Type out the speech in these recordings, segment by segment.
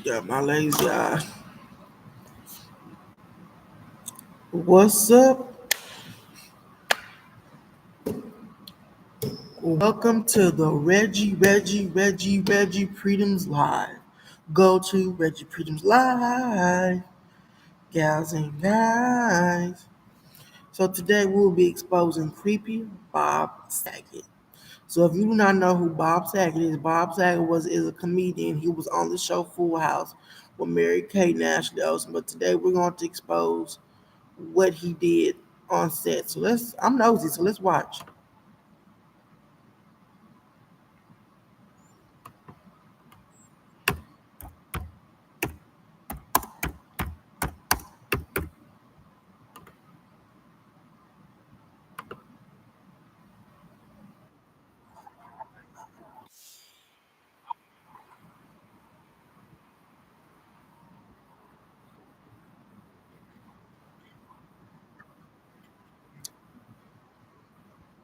Got my lazy eye. What's up? Welcome to the Reggie Freedoms Live. Go to Reggie Freedoms Live, gals and guys. So today we'll be exposing creepy Bob Saget. So if you do not know who Bob Saget is, Bob Saget is a comedian. He was on the show Full House with Mary Kate and Ashley Olsen. But today we're going to expose what he did on set. I'm nosy, so let's watch.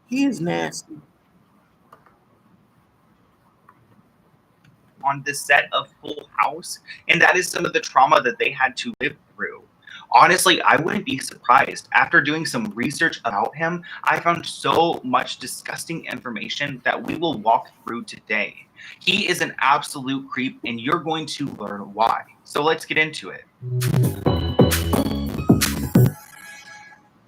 He is nasty. On this set of Full House, and that is some of the trauma that they had to live through. Honestly, I wouldn't be surprised. After doing some research about him, I found so much disgusting information that we will walk through today. He is an absolute creep, and you're going to learn why. So let's get into it.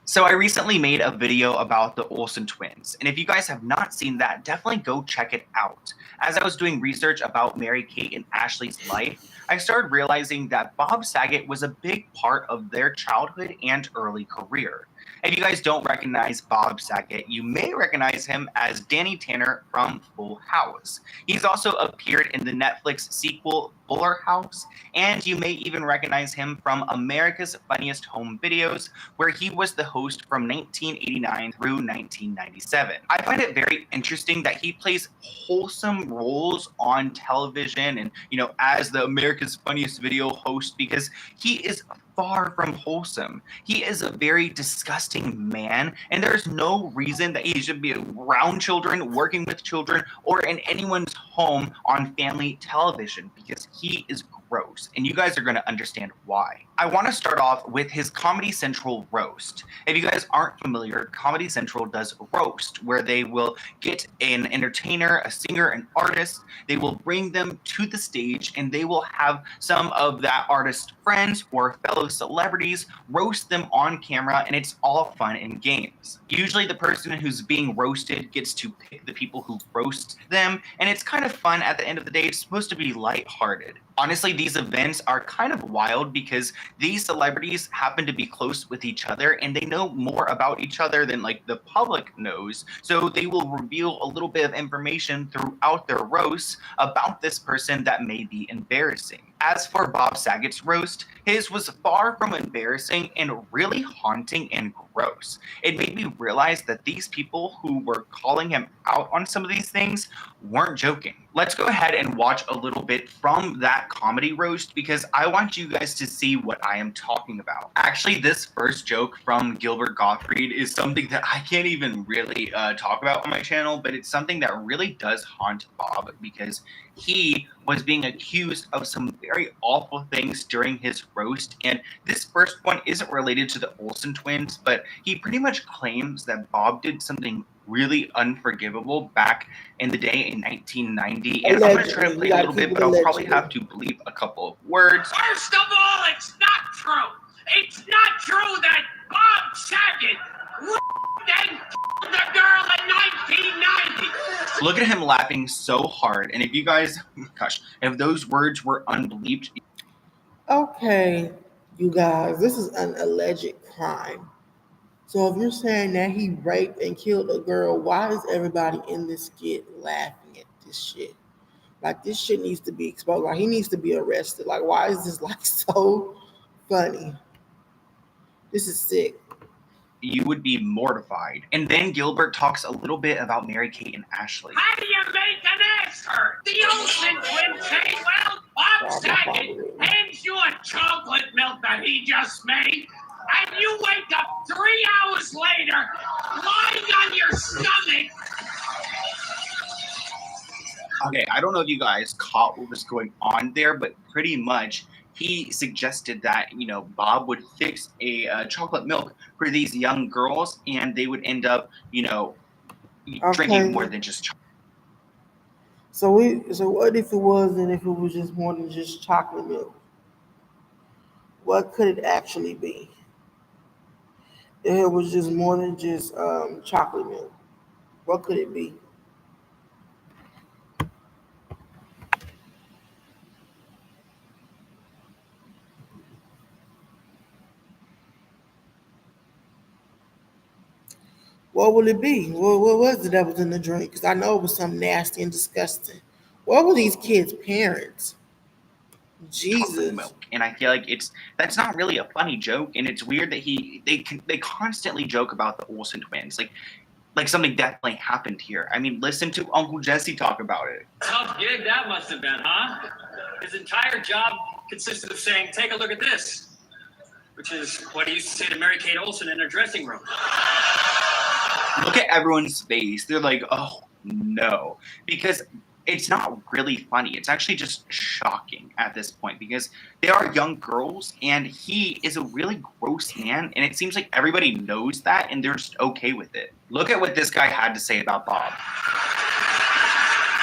So I recently made a video about the Olsen twins, and if you guys have not seen that, definitely go check it out. As I was doing research about Mary Kate and Ashley's life, I started realizing that Bob Saget was a big part of their childhood and early career. If you guys don't recognize Bob Saget, you may recognize him as Danny Tanner from Full House. He's also appeared in the Netflix sequel Fuller House, and you may even recognize him from America's Funniest Home Videos, where he was the host from 1989 through 1997. I find it very interesting that he plays wholesome roles on television and, as the America's Funniest Video host, because he is far from wholesome. He is a very disgusting man, and there's no reason that he should be around children, working with children, or in anyone's home on family television, because he is gross, and you guys are going to understand why. I want to start off with his Comedy Central roast. If you guys aren't familiar, Comedy Central does roast, where they will get an entertainer, a singer, an artist, they will bring them to the stage, and they will have some of that artist's friends or fellow celebrities roast them on camera, and it's all fun and games. Usually the person who's being roasted gets to pick the people who roast them, and it's kind of fun. At the end of the day, it's supposed to be lighthearted. Honestly, these events are kind of wild because these celebrities happen to be close with each other, and they know more about each other than the public knows. So they will reveal a little bit of information throughout their roasts about this person that may be embarrassing. As for Bob Saget's roast, his was far from embarrassing and really haunting and gross. It made me realize that these people who were calling him out on some of these things weren't joking. Let's go ahead and watch a little bit from that comedy roast, because I want you guys to see what I am talking about. Actually, this first joke from Gilbert Gottfried is something that I can't even really talk about on my channel, but it's something that really does haunt Bob, because he was being accused of some very awful things during his roast. And this first one isn't related to the Olsen twins, but he pretty much claims that Bob did something really unforgivable back in the day in 1990. And I'm going to try to play a little bit, but I'll probably have to bleep a couple of words. First of all, it's not true. It's not true that Bob Saget and the girl in 1990. Look at him laughing so hard. And if you guys, if those words were unbleeped. Okay, you guys, this is an alleged crime. So if you're saying that he raped and killed a girl, why is everybody in this skit laughing at this shit? This shit needs to be exposed. He needs to be arrested. Why is this so funny? This is sick. You would be mortified. And then Gilbert talks a little bit about Mary Kate and Ashley. How do you make an ass hurt? The Olsen twins say, well, Bob Saget hands you a chocolate milk that he just made, and you wake up 3 hours later, lying on your stomach. Okay, I don't know if you guys caught what was going on there, but pretty much he suggested that, Bob would fix a chocolate milk for these young girls and they would end up, drinking more Okay. than just chocolate. So what if it wasn't? If it was just more than just chocolate milk, what could it actually be? If it was just more than just chocolate milk, what could it be? What will it be? What was it that was in the drink? Because I know it was something nasty and disgusting. What were these kids' parents? Chocolate Jesus. milk, and I feel like that's not really a funny joke, and it's weird that they constantly joke about the Olsen twins, like something definitely happened here. I mean, listen to Uncle Jesse talk about it. Tough gig that must have been, huh? His entire job consisted of saying, "Take a look at this," which is what he used to say to Mary Kate Olsen in her dressing room. Look at everyone's face. They're like, oh no, because it's not really funny. It's actually just shocking at this point because they are young girls and he is a really gross man. And it seems like everybody knows that and they're just okay with it. Look at what this guy had to say about Bob.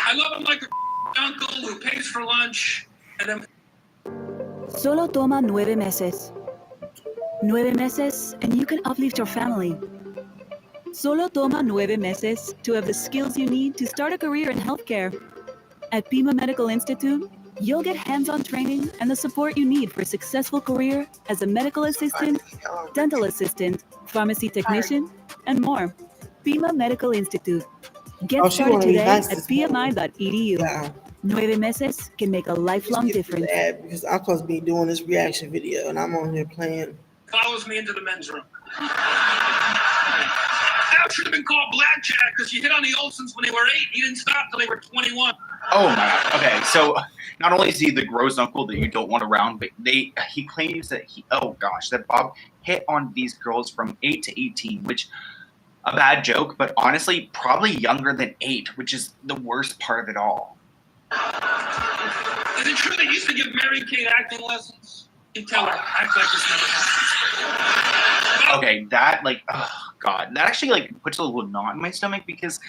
I love him like a uncle who pays for lunch and then Solo toma 9 meses. 9 meses and you can uplift your family. Solo toma 9 meses to have the skills you need to start a career in healthcare. At Pima Medical Institute, you'll get hands-on training and the support you need for a successful career as a medical assistant, dental assistant, pharmacy technician, and more. Pima Medical Institute. Get Oh, she started want to be today nice at this morning. pmi.edu. Yeah. 9 meses can make a lifelong Skip this difference. ad because I'm supposed to be doing this reaction video and I'm on here playing. follows me into the men's room. That should have been called blackjack because you hit on the Olsons when they were 8. He didn't stop till they were 21. Oh my god. Okay, so not only is he the gross uncle that you don't want around, but he claims that that Bob hit on these girls from 8 to 18, which a bad joke, but honestly, probably younger than 8, which is the worst part of it all. Is it true they used to give Mary Kate acting lessons? You tell her, act like this never happened. Okay, that God, that actually puts a little knot in my stomach because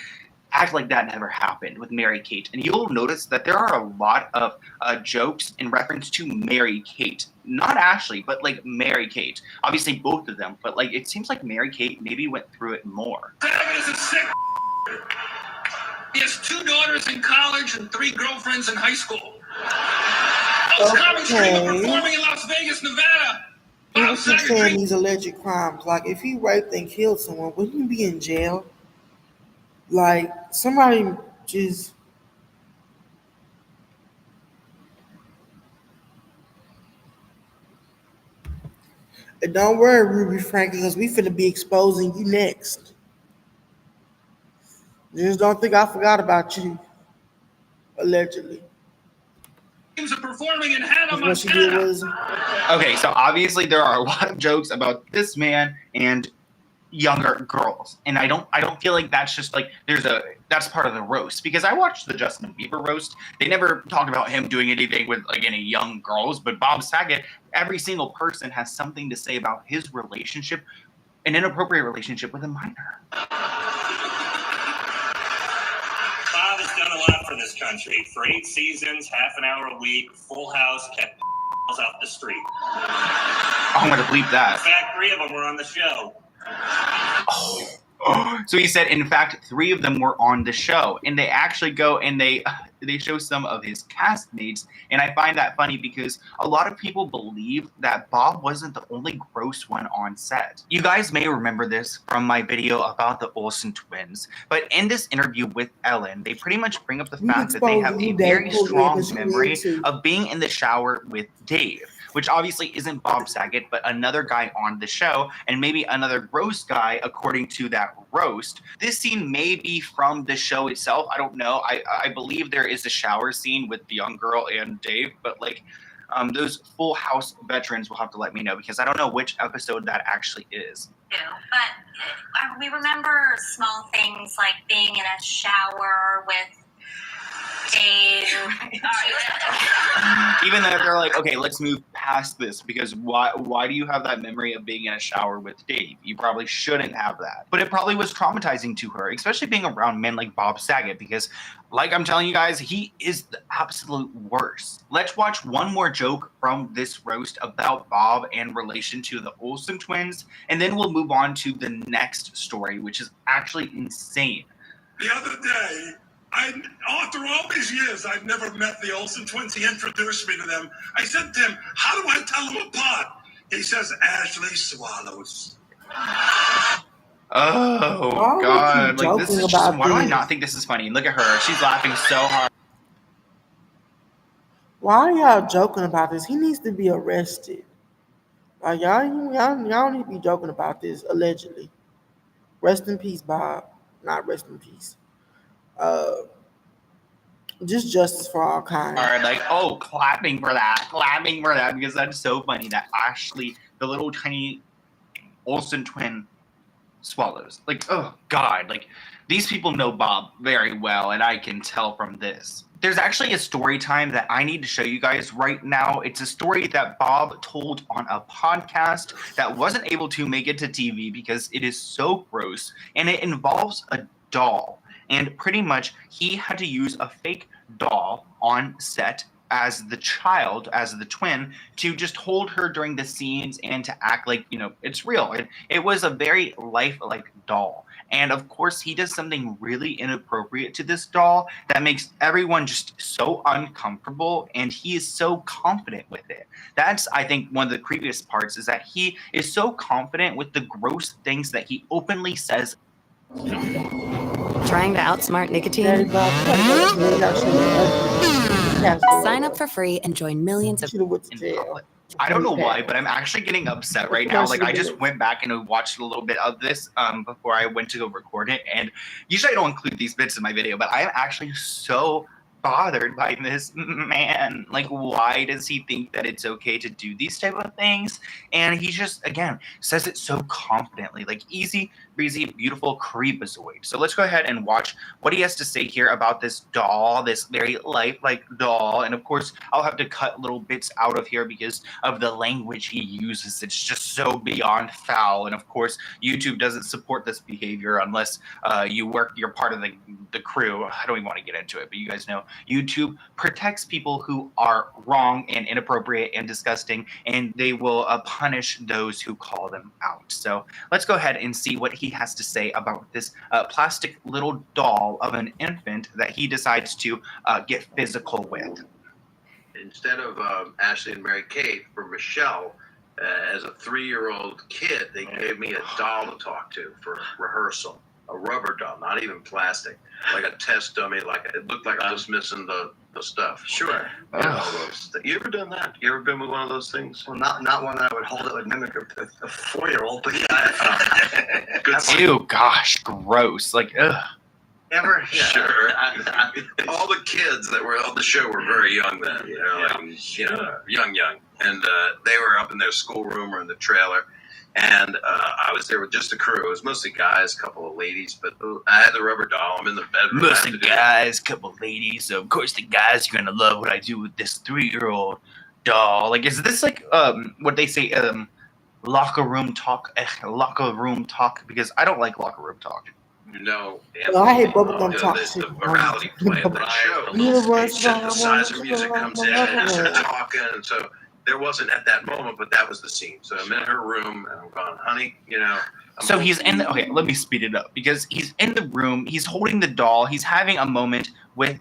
act like that never happened with Mary Kate. And you'll notice that there are a lot of jokes in reference to Mary Kate. Not Ashley, but Mary Kate. Obviously both of them, but it seems like Mary Kate maybe went through it more. Saget is a sick. He has 2 daughters in college and 3 girlfriends in high school. Most common streamer performing in Las Vegas, Nevada. People keep saying these alleged crimes. Like, if he raped and killed someone, wouldn't he be in jail? Like, somebody just... And don't worry, Ruby Frank, because we finna be exposing you next. Just don't think I forgot about you. Allegedly. Teams are performing in Hannah, What she did Montana. was... Okay, so obviously there are a lot of jokes about this man and younger girls, and I don't feel like that's just that's part of the roast, because I watched the Justin Bieber roast. They never talked about him doing anything with any young girls, but Bob Saget, every single person has something to say about his relationship, an inappropriate relationship with a minor. Bob has done a lot for this country. For 8 seasons, half an hour a week, Full House, kept off the street. I'm gonna bleep that. In fact, 3 of them were on the show. So he said, in fact, 3 of them were on the show, and they actually go and they show some of his castmates, and I find that funny because a lot of people believe that Bob wasn't the only gross one on set. You guys may remember this from my video about the Olsen twins, but in this interview with Ellen, they pretty much bring up the fact that they have a very strong memory of being in the shower with Dave, which obviously isn't Bob Saget, but another guy on the show, and maybe another gross guy, according to that roast. This scene may be from the show itself. I don't know. I believe there is a shower scene with the young girl and Dave, but those Full House veterans will have to let me know because I don't know which episode that actually is. But we remember small things like being in a shower with Dave. Even though they're like, okay, let's move past this because why do you have that memory of being in a shower with Dave? You probably shouldn't have that. But it probably was traumatizing to her, especially being around men like Bob Saget because, like I'm telling you guys, he is the absolute worst. Let's watch one more joke from this roast about Bob in relation to the Olsen twins, and then we'll move on to the next story, which is actually insane. The other day, after all these years, I've never met the Olsen twins. He introduced me to them. I said to him, how do I tell them apart? He says, Ashley swallows. Oh, Why would God. you Like, this is joking just, about why do I this? not think this is funny? Look at her. She's laughing so hard. Why are y'all joking about this? He needs to be arrested. Like y'all need to be joking about this, allegedly. Rest in peace, Bob. Not rest in peace. Just justice for all kind. Like, oh, clapping for that, because that's so funny that Ashley, the little tiny Olsen twin, swallows. Like, oh, God. Like, these people know Bob very well, and I can tell from this. There's actually a story time that I need to show you guys right now. It's a story that Bob told on a podcast that wasn't able to make it to TV because it is so gross, and it involves a doll. And pretty much he had to use a fake doll on set as the child, as the twin, to just hold her during the scenes and to act like, you know, it's real. It was a very lifelike doll. And of course, he does something really inappropriate to this doll that makes everyone just so uncomfortable, and he is so confident with it. That's, I think, one of the creepiest parts is that he is so confident with the gross things that he openly says. Trying to outsmart Daddy nicotine? Bob, you gotta go to jail. Y'all should've- Sign up for free and join millions You of should have went to In jail. public. I don't know why, but I'm actually getting upset right now. Like, I just went back and watched a little bit of this before I went to go record it. And usually I don't include these bits in my video, but I'm actually so bothered by this man. Like, why does he think that it's okay to do these type of things? And he just, again, says it so confidently, like easy breezy, beautiful creepazoid. So let's go ahead and watch what he has to say here about this doll, this very lifelike doll. And of course, I'll have to cut little bits out of here because of the language he uses. It's just so beyond foul. And of course, YouTube doesn't support this behavior unless you're part of the crew. I don't even want to get into it, but you guys know YouTube protects people who are wrong and inappropriate and disgusting, and they will punish those who call them out. So let's go ahead and see what he has to say about this plastic little doll of an infant that he decides to get physical with. Instead of Ashley and Mary Kate, for Michelle, as a 3-year-old kid, they gave me a doll to talk to for rehearsal. A rubber doll, not even plastic, like a test dummy. Like it looked like I was missing the stuff. Sure. You know, you ever done that? You ever been with one of those things? Well, not one that I would hold it would mimic a 4-year-old, but yeah. Good. Ew, gosh, gross. Like, ugh. Ever? Yeah. Sure. All the kids that were on the show were very young then. You know, like, young, and they were up in their schoolroom or in the trailer. And I was there with just a crew. It was mostly guys, a couple of ladies, but I had the rubber doll. I'm in the bedroom. Mostly guys, couple ladies. So of course the guys are gonna love what I do with this 3-year-old doll. Like, is this like what they say locker room talk? Locker room talk, because I don't like locker room talk. You know, Well, I hate bubblegum talk the shit. morality play of that show. Synthesizer music comes in and starts talking, and so there wasn't at that moment, but that was the scene. So I'm in her room, and I'm going, honey, you know. So he's in the, okay, let me speed it up, because he's in the room, he's holding the doll, he's having a moment with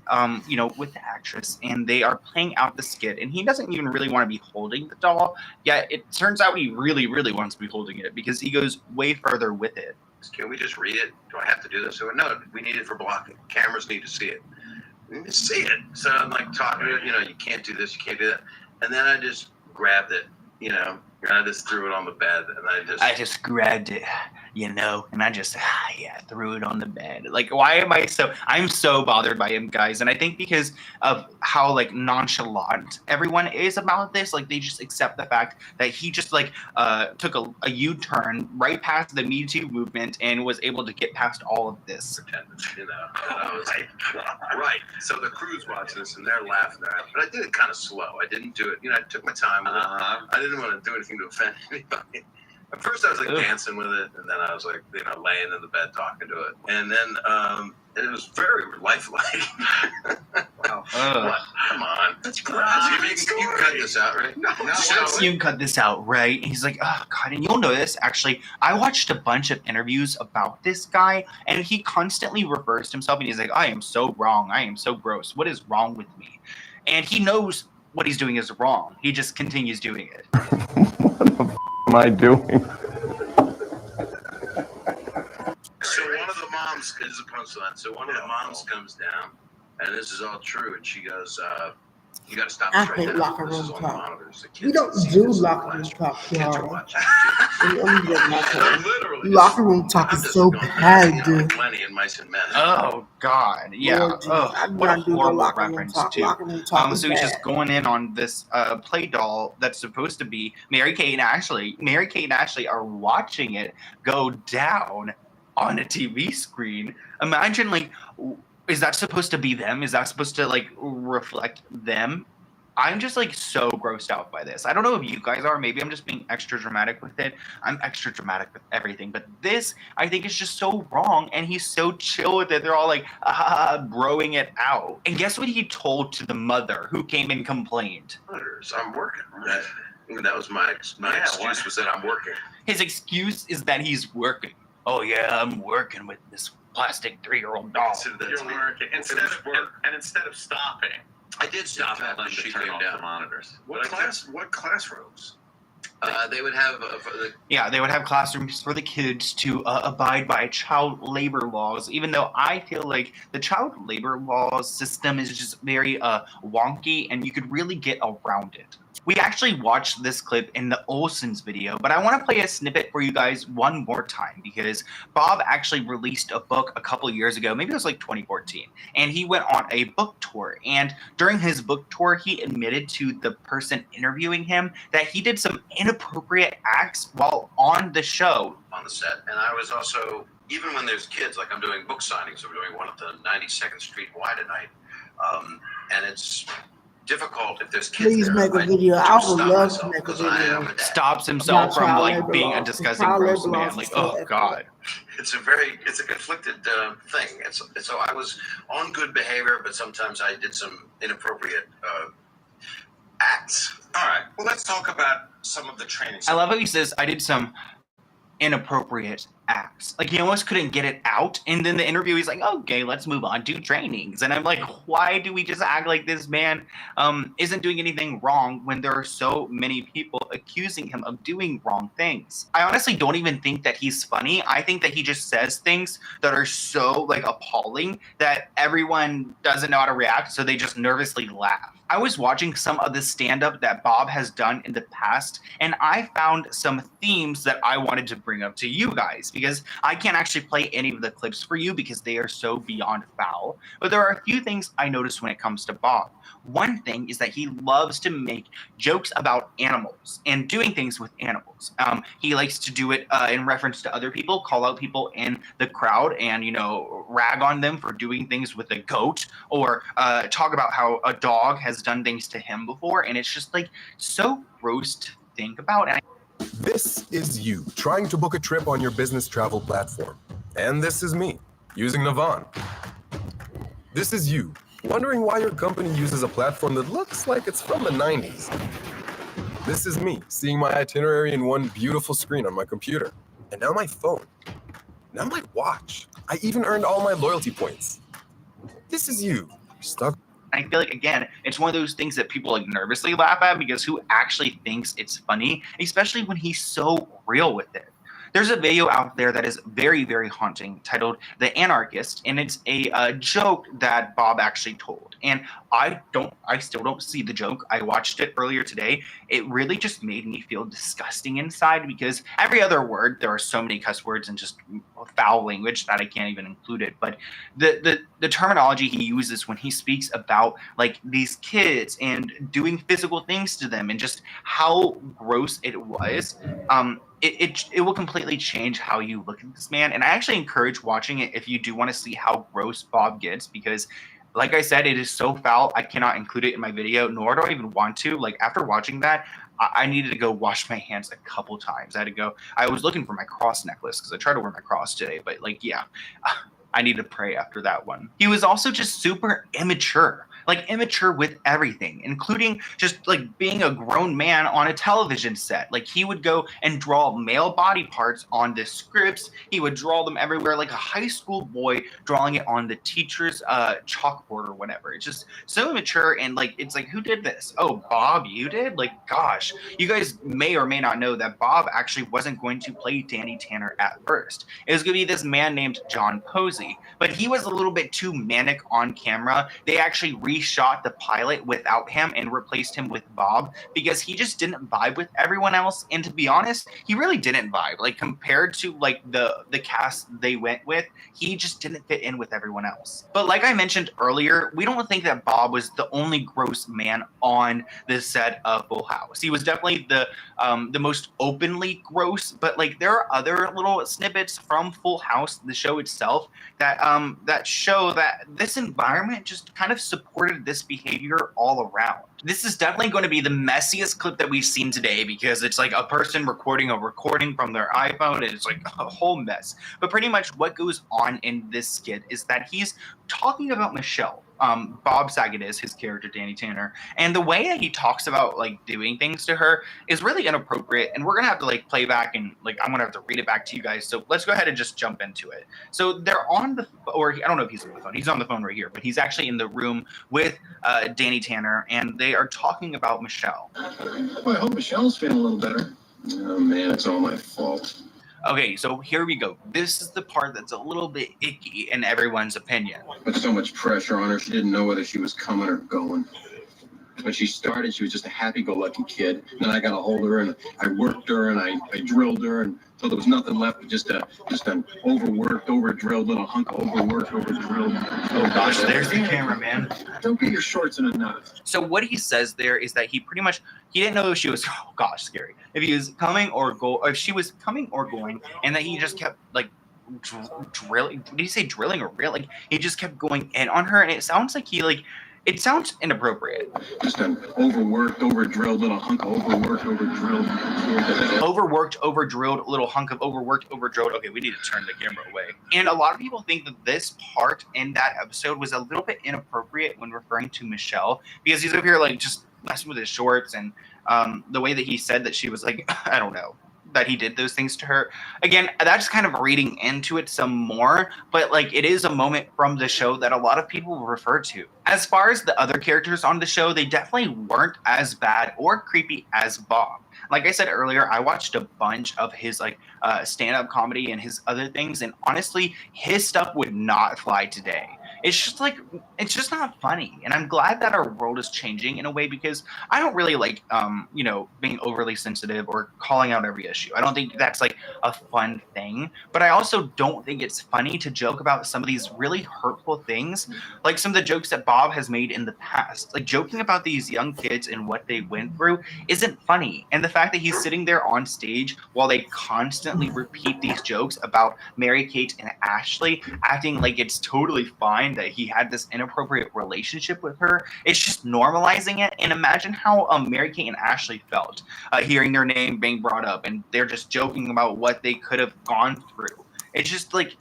with the actress, and they are playing out the skit, and he doesn't even really want to be holding the doll, yet it turns out he really, really wants to be holding it, because he goes way further with it. Can we just read it? Do I have to do this? So no, we need it for blocking. Cameras need to see it. See it. So I'm like talking to it, you can't do this, you can't do that. And then I just grabbed it, And I just threw it on the bed, and I just grabbed it, you know, and I just threw it on the bed. Like, why am I'm so bothered by him, guys. And I think because of how like nonchalant everyone is about this, like they just accept the fact that he just like took a U-turn right past the Me Too movement and was able to get past all of this. you know, and I was right. So the crew's watching this, and they're laughing at it. But I did it kind of slow. I didn't do it. You know, I took my time with it. I didn't want to do anything to offend anybody. At first, I was like dancing with it, and then I was like, you know, laying in the bed talking to it, and then it was very lifelike. Wow. What? Come on. That's great. You can cut this out, right? No. You can cut this out, right? He's like, oh God, and you'll notice, actually, I watched a bunch of interviews about this guy, and he constantly refers to himself, and he's like, I am so wrong. I am so gross. What is wrong with me? And he knows what he's doing is wrong. He just continues doing it. Am I doing? So one of the moms is a punchline. So one of the moms comes down, and this is all true, and she goes, "You got to stop I this right hate now. locker This room is on talk. monitors. The We kids don't can see do this in the locker room classroom. talk, Kids are y'all. watching. Literally, Locker room talk is so bad, dude. Lenny and Mice and Men. Oh God, yeah. Lord Jesus, Oh, I do what a not do no horrible locker room reference talk. too. Locker room talk is So he's just bad. going in on this play doll that's supposed to be Mary-Kate and Ashley. Mary-Kate and Ashley are watching it go down on a TV screen. Imagine, like, is that supposed to be them? Is that supposed to like reflect them? I'm just like so grossed out by this. I don't know if you guys are. Maybe I'm just being extra dramatic with it. I'm extra dramatic with everything, but this I think is just so wrong. And he's so chill with it. They're all like broing it out. And guess what he told to the mother who came and complained? I'm working. That was my excuse. Was that I'm working. His excuse is that he's working. Oh yeah, I'm working with this plastic 3-year-old doll. You're working instead of stopping. I did stop after she came down. The monitors. What classrooms? They would have they would have classrooms for the kids to abide by child labor laws, even though I feel like the child labor laws system is just very wonky and you could really get around it. We actually watched this clip in the Olsen's video, but I want to play a snippet for you guys one more time because Bob actually released a book a couple years ago, maybe it was like 2014, and he went on a book tour. And during his book tour, he admitted to the person interviewing him that he did some inappropriate acts while on the show. On the set, and I was also, even when there's kids, like I'm doing book signings, I'm doing one at the 92nd Street Y tonight, and it's difficult if there's kids. Please there. make a video. I would love to make a video. Stops himself from child like labor being a laws. disgusting Child gross labor man. laws Like, is so oh God. It's a conflicted thing. So I was on good behavior, but sometimes I did some inappropriate acts. All right. Well, let's talk about some of the training. I love how he says, I did some inappropriate acts. Like, he almost couldn't get it out. And then the interview, he's like, okay, let's move on to trainings. And I'm like, why do we just act like this man isn't doing anything wrong when there are so many people accusing him of doing wrong things? I honestly don't even think that he's funny. I think that he just says things that are so like appalling that everyone doesn't know how to react, so they just nervously laugh. I was watching some of the stand-up that Bob has done in the past, and I found some themes that I wanted to bring up to you guys, because I can't actually play any of the clips for you because they are so beyond foul. But there are a few things I noticed when it comes to Bob. One thing is that he loves to make jokes about animals and doing things with animals. He likes to do it in reference to other people, call out people in the crowd and, you know, rag on them for doing things with a goat, or talk about how a dog has done things to him before. And it's just like so gross to think about. And This is you trying to book a trip on your business travel platform. And this is me using Navan. This is you wondering why your company uses a platform that looks like it's from the 90s. This is me seeing my itinerary in one beautiful screen on my computer. And now my phone. Now my watch. I even earned all my loyalty points. This is you stuck. I feel like, again, it's one of those things that people like nervously laugh at because who actually thinks it's funny, especially when he's so real with it. There's a video out there that is very, very haunting titled The Anarchist, and it's a joke that Bob actually told. And I still don't see the joke. I watched it earlier today. It really just made me feel disgusting inside because every other word, there are so many cuss words and just foul language that I can't even include it. But the terminology he uses when he speaks about like these kids and doing physical things to them and just how gross it was, it will completely change how you look at this man. And I actually encourage watching it if you do want to see how gross Bob gets, because like I said, it is so foul. I cannot include it in my video, nor do I even want to. Like after watching that, I needed to go wash my hands a couple times. I was looking for my cross necklace because I tried to wear my cross today, but like, yeah, I need to pray after that one. He was also just super immature, like immature with everything, including just like being a grown man on a television set. Like he would go and draw male body parts on the scripts. He would draw them everywhere, like a high school boy drawing it on the teacher's chalkboard or whatever. It's just so immature, and like it's like, who did this? Oh, Bob, you did? Like, gosh, you guys may or may not know that Bob actually wasn't going to play Danny Tanner at first. It was going to be this man named John Posey, but he was a little bit too manic on camera. They actually reshot the pilot without him and replaced him with Bob because he just didn't vibe with everyone else. And to be honest, he really didn't vibe. Like compared to like the cast they went with, he just didn't fit in with everyone else. But like I mentioned earlier, we don't think that Bob was the only gross man on the set of Full House. He was definitely the most openly gross, but like there are other little snippets from Full House, the show itself, that show that this environment just kind of supported this behavior all around. This is definitely going to be the messiest clip that we've seen today because it's like a person recording a recording from their iPhone and it's like a whole mess. But pretty much what goes on in this skit is that he's talking about Michelle. Bob Saget is his character, Danny Tanner, and the way that he talks about like doing things to her is really inappropriate. And we're gonna have to like play back and like I'm gonna have to read it back to you guys. So let's go ahead and just jump into it. So they're on the, or I don't know if he's on the phone. He's on the phone right here, but he's actually in the room with Danny Tanner, and they are talking about Michelle. Well, I hope Michelle's feeling a little better. Oh man, it's all my fault. Okay, so here we go. This is the part that's a little bit icky in everyone's opinion. Put so much pressure on her, she didn't know whether she was coming or going. When she started, she was just a happy-go-lucky kid. And then I got a hold of her, and I worked her, and I drilled her, and so there was nothing left but just an overworked, over-drilled little hunk of overworked, over-drilled. Oh gosh, there's the camera, man. Don't get your shorts in a knot. So what he says there is that he pretty much, he didn't know if she was, oh gosh, scary. If he was coming or if she was coming or going, and that he just kept like drilling. Did he say drilling or real? Like he just kept going in on her, and it sounds like it sounds inappropriate. Just an overworked, over-drilled little hunk of overworked, over-drilled. Overworked, over-drilled little hunk of overworked, over-drilled. Okay, we need to turn the camera away. And a lot of people think that this part in that episode was a little bit inappropriate when referring to Michelle because he's over here like just messing with his shorts, and the way that he said that she was like, I don't know, that he did those things to her. Again, that's kind of reading into it some more, but like it is a moment from the show that a lot of people refer to. As far as the other characters on the show, they definitely weren't as bad or creepy as Bob. Like I said earlier, I watched a bunch of his like stand-up comedy and his other things, and honestly, his stuff would not fly today. It's just not funny. And I'm glad that our world is changing in a way because I don't really like, being overly sensitive or calling out every issue. I don't think that's like a fun thing, but I also don't think it's funny to joke about some of these really hurtful things. Like some of the jokes that Bob has made in the past, like joking about these young kids and what they went through isn't funny. And the fact that he's sitting there on stage while they constantly repeat these jokes about Mary-Kate and Ashley, acting like it's totally fine that he had this inappropriate relationship with her, it's just normalizing it. And imagine how Mary-Kate and Ashley felt hearing their name being brought up, and they're just joking about what they could have gone through. It's just like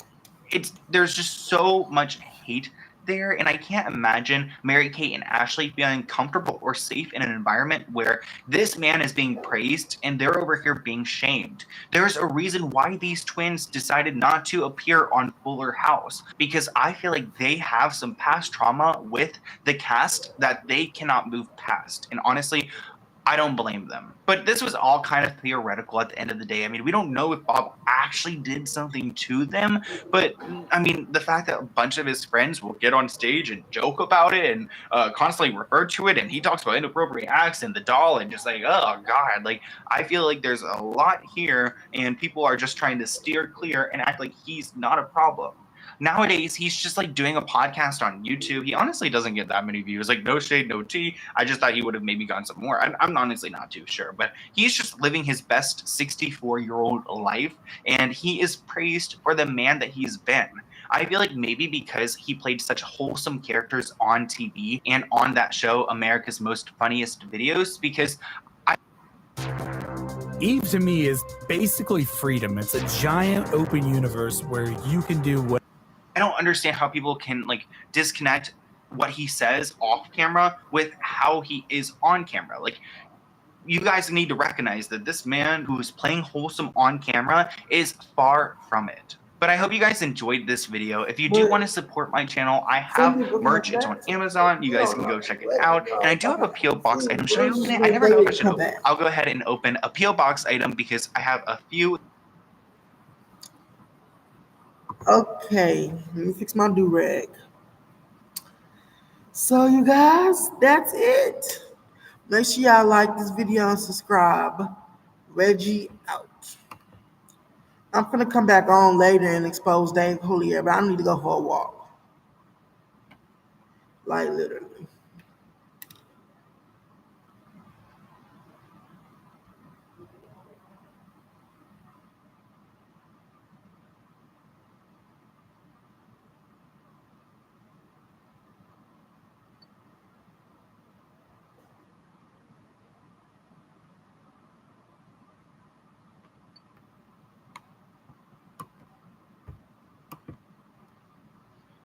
there's just so much hate there, and I can't imagine Mary-Kate and Ashley feeling comfortable or safe in an environment where this man is being praised and they're over here being shamed. There's a reason why these twins decided not to appear on Fuller House, because I feel like they have some past trauma with the cast that they cannot move past. And honestly, I don't blame them. But this was all kind of theoretical at the end of the day. I mean, we don't know if Bob actually did something to them, but I mean, the fact that a bunch of his friends will get on stage and joke about it and constantly refer to it, and he talks about inappropriate acts and the doll and just like, oh God, like I feel like there's a lot here, and people are just trying to steer clear and act like he's not a problem. Nowadays, he's just like doing a podcast on YouTube. He honestly doesn't get that many views. Like, no shade, no tea. I just thought he would have maybe gotten some more. I'm honestly not too sure, but he's just living his best 64-year-old life, and he is praised for the man that he's been. I feel like maybe because he played such wholesome characters on TV and on that show, America's Most Funniest Videos, because Eve to me is basically freedom. It's a giant open universe where you can do what. I don't understand how people can like disconnect what he says off camera with how he is on camera. Like, you guys need to recognize that this man who is playing wholesome on camera is far from it. But I hope you guys enjoyed this video. If you do want to support my channel, I have merch. It's on Amazon. You guys can go check it out. And I do have a P.O. Box item. Should I open it? I never know if I should open it. I'll go ahead and open a P.O. Box item because I have a few. Okay, let me fix my do-rag. So you guys, that's it. Make sure y'all like this video and subscribe. Reggie out. I'm gonna come back on later and expose Dave Coulier, but I need to go for a walk. Like literally.